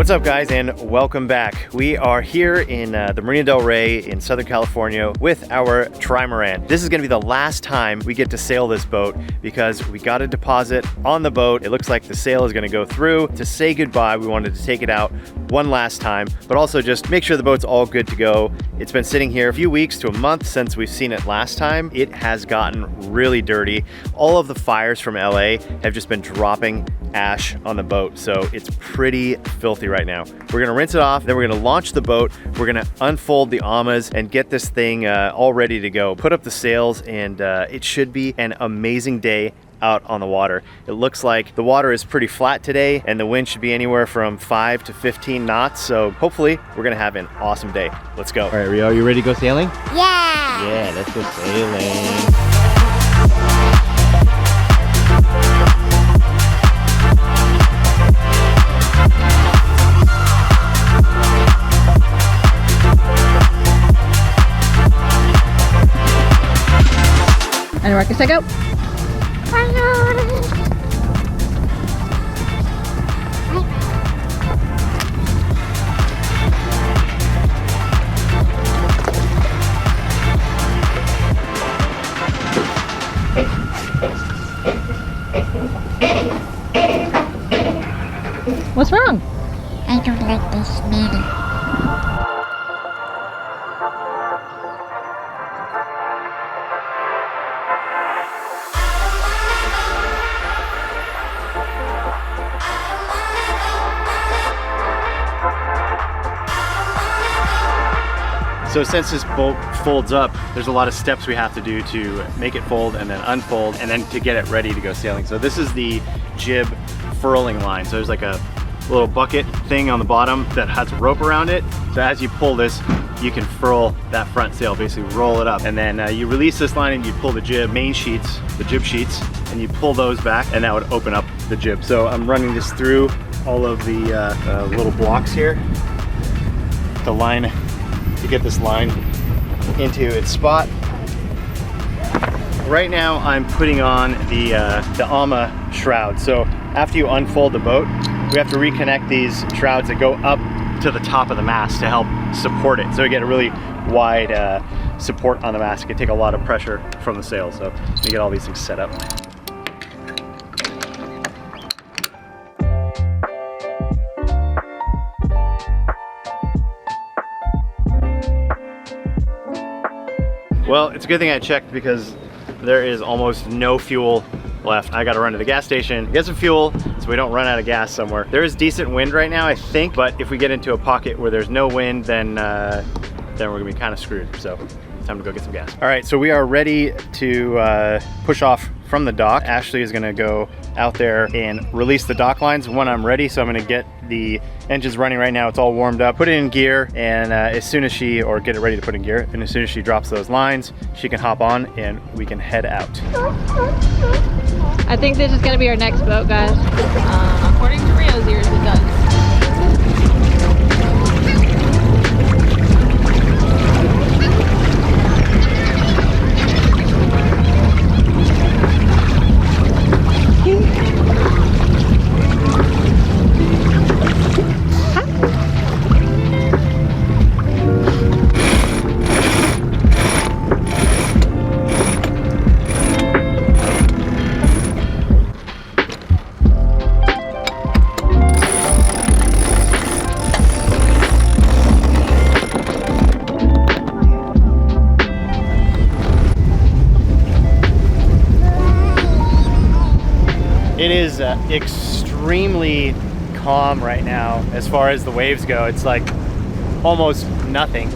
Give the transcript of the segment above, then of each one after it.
What's up, guys, and welcome back. We are here in the Marina del Rey in Southern California with our trimaran. This is going to be the last time we get to sail this boat because we got a deposit on the boat. It looks like the sail is going to go through. To say goodbye, we wanted to take it out one last time, but also just make sure the boat's all good to go. It's been sitting here a few weeks to a month since we've seen it last time. It has gotten really dirty. All of the fires from LA have just been dropping ash on the boat, so it's pretty filthy right now. We're gonna rinse it off, then we're gonna launch the boat, we're gonna unfold the amas and get this thing all ready to go. Put up the sails, and it should be an amazing day out on the water. It looks like the water is pretty flat today and the wind should be anywhere from 5 to 15 knots, so hopefully we're gonna have an awesome day. Let's go. All right, Rio, you ready to go sailing? Yeah! Yeah, let's go sailing. And Marcus, I go. What's wrong? I don't like the smell. So since this boat folds up, there's a lot of steps we have to do to make it fold and then unfold and then to get it ready to go sailing. So this is the jib furling line. So there's like a little bucket thing on the bottom that has a rope around it. So as you pull this, you can furl that front sail, basically roll it up. And then you release this line and you pull the jib main sheets, the jib sheets, and you pull those back and that would open up the jib. So I'm running this through all of the little blocks here. The line, to get this line into its spot. Right now I'm putting on the AMA shroud. So after you unfold the boat, we have to reconnect these shrouds that go up to the top of the mast to help support it. So we get a really wide support on the mast. It can take a lot of pressure from the sail. So we get all these things set up. Well, it's a good thing I checked because there is almost no fuel left. I gotta run to the gas station, get some fuel so we don't run out of gas somewhere. There is decent wind right now, I think, but if we get into a pocket where there's no wind, then we're gonna be kind of screwed. So time to go get some gas. All right, so we are ready to push off from the dock. Ashley is gonna go out there and release the dock lines when I'm ready. So I'm gonna get the engines running right now. It's all warmed up, put it in gear, and as soon as get it ready to put in gear, and as soon as she drops those lines, she can hop on and we can head out. I think this is gonna be our next boat, guys. According to Rio's ears, it does. It is extremely calm right now as far as the waves go. It's like almost nothing.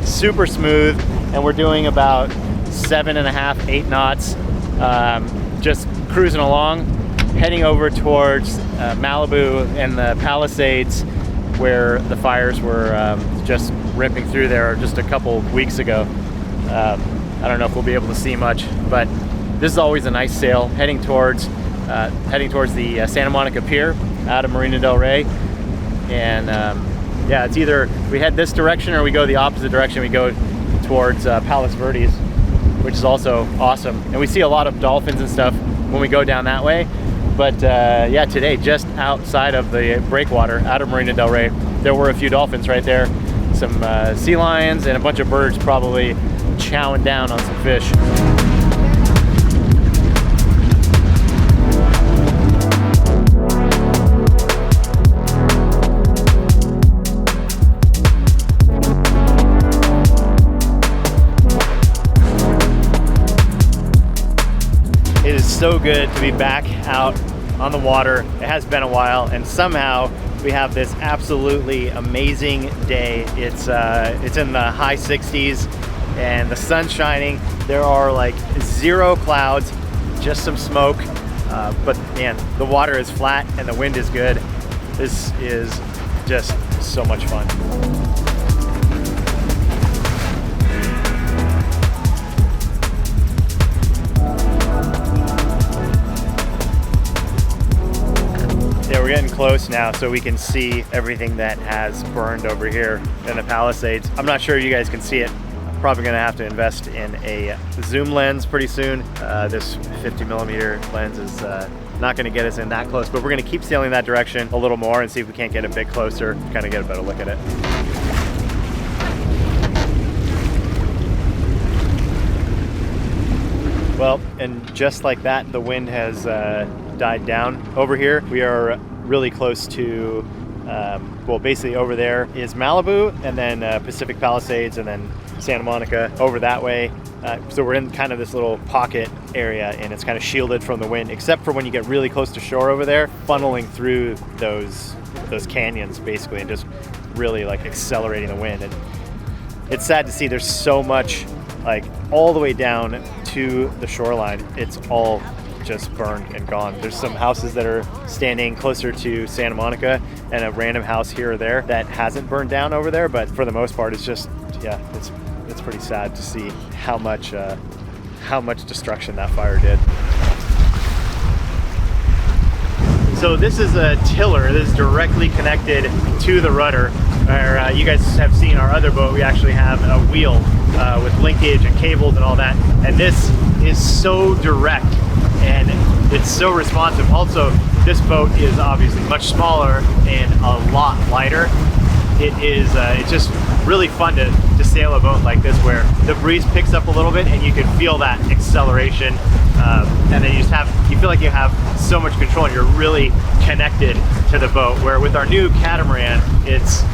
Super smooth, and we're doing about 7.5, 8 knots, just cruising along, heading over towards Malibu and the Palisades, where the fires were just ripping through there just a couple weeks ago. I don't know if we'll be able to see much, but this is always a nice sail, heading towards the Santa Monica Pier out of Marina del Rey. And yeah, it's either we head this direction or we go the opposite direction. We go towards Palos Verdes, which is also awesome. And we see a lot of dolphins and stuff when we go down that way. But yeah, today, just outside of the breakwater, out of Marina del Rey, there were a few dolphins right there, some sea lions, and a bunch of birds probably chowing down on some fish. It is so good to be back out on the water. It has been a while, and somehow we have this absolutely amazing day. It's in the high 60s and the sun's shining. There are like 0 clouds, just some smoke, but man, the water is flat and the wind is good. This is just so much fun. Yeah, we're getting close now so we can see everything that has burned over here in the Palisades. I'm not sure you guys can see it. I'm probably gonna have to invest in a zoom lens pretty soon. This 50mm lens is not gonna get us in that close, but we're gonna keep sailing that direction a little more and see if we can't get a bit closer, kind of get a better look at it. Well, and just like that, the wind has died down over here. We are really close to, well, basically over there is Malibu, and then Pacific Palisades, and then Santa Monica over that way. So we're in kind of this little pocket area, and it's kind of shielded from the wind, except for when you get really close to shore over there, funneling through those canyons basically, and just really like accelerating the wind. And it's sad to see there's so much, like all the way down to the shoreline, it's all just burned and gone. There's some houses that are standing closer to Santa Monica, and a random house here or there that hasn't burned down over there, but for the most part it's just, yeah, it's pretty sad to see how much destruction that fire did. So this is a tiller. This is directly connected to the rudder. Where, you guys have seen our other boat, we actually have a wheel with linkage and cables and all that, and this is so direct and it's so responsive. Also, this boat is obviously much smaller and a lot lighter. It's just really fun to sail a boat like this, where the breeze picks up a little bit and you can feel that acceleration, and then you feel like you have so much control and you're really connected to the boat. Where with our new catamaran, it's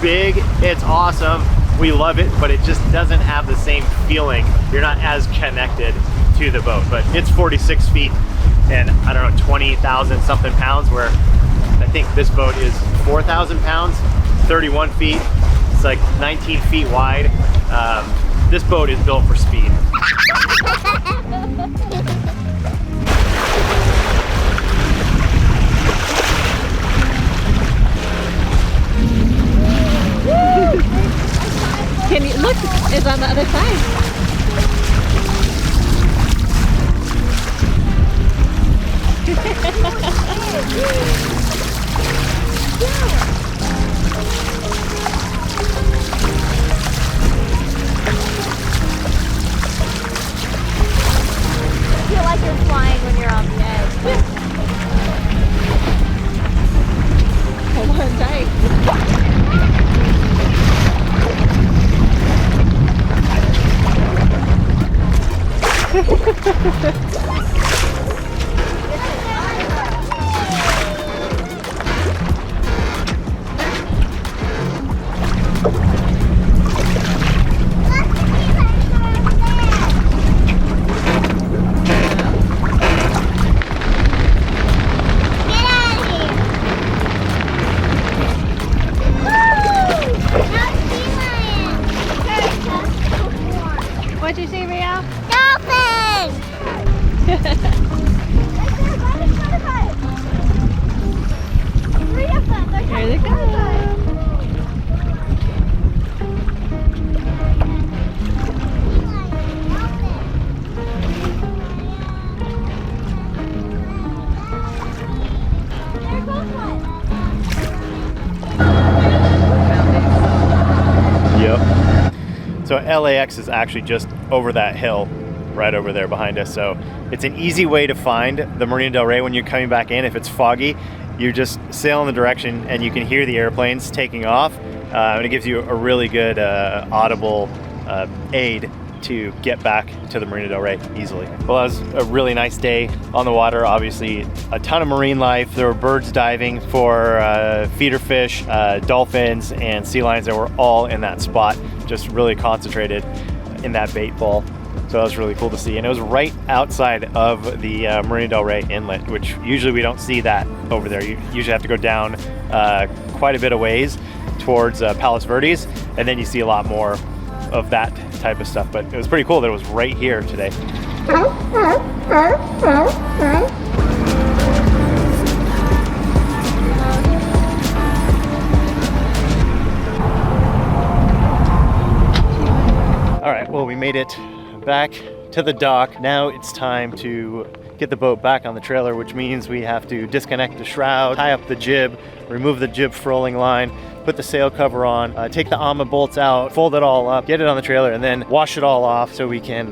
big, it's awesome, we love it, but it just doesn't have the same feeling. You're not as connected to the boat. But it's 46 feet and I don't know, 20,000 something pounds, where I think this boat is 4,000 pounds, 31 feet. It's like 19 feet wide. This boat is built for speed. Can you look? It's on the other side. I feel like you're flying when you're on the edge. Hold on tight. What'd you see, Rio? Dolphin! Here they go. Yep. So LAX is actually just over that hill, right over there behind us. So it's an easy way to find the Marina del Rey when you're coming back in. If it's foggy, you just sail in the direction and you can hear the airplanes taking off. And it gives you a really good audible aid to get back to the Marina del Rey easily. Well, it was a really nice day on the water. Obviously, a ton of marine life. There were birds diving for feeder fish, dolphins, and sea lions that were all in that spot, just really concentrated in that bait ball. So that was really cool to see. And it was right outside of the Marina del Rey inlet, which usually we don't see that over there. You usually have to go down quite a bit of ways towards Palos Verdes, and then you see a lot more of that type of stuff. But it was pretty cool that it was right here today. All right, well, we made it back to the dock. Now it's time to get the boat back on the trailer, which means we have to disconnect the shroud, tie up the jib, remove the jib furling line, put the sail cover on, take the AMA bolts out, fold it all up, get it on the trailer, and then wash it all off so we can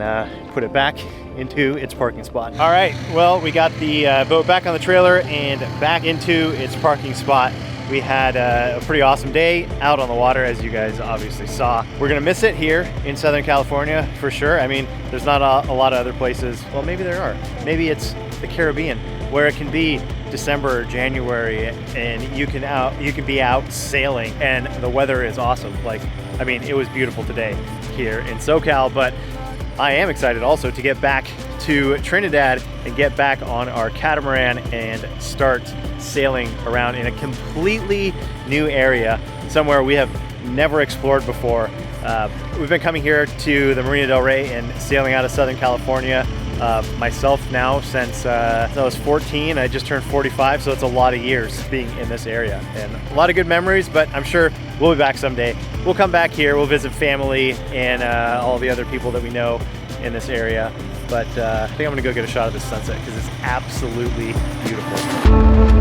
put it back into its parking spot. All right, well, we got the boat back on the trailer and back into its parking spot. We had a pretty awesome day out on the water, as you guys obviously saw. We're gonna miss it here in Southern California for sure. I mean, there's not a lot of other places. Well, maybe there are. Maybe it's the Caribbean, where it can be December or January and you can be out sailing and the weather is awesome. Like, I mean, it was beautiful today here in SoCal, but I am excited also to get back to Trinidad and get back on our catamaran and start sailing around in a completely new area, somewhere we have never explored before. We've been coming here to the Marina del Rey and sailing out of Southern California myself now since I was 14. I just turned 45, so it's a lot of years being in this area and a lot of good memories, but I'm sure we'll be back someday. We'll come back here, we'll visit family and all the other people that we know in this area. But I think I'm gonna go get a shot of this sunset because it's absolutely beautiful.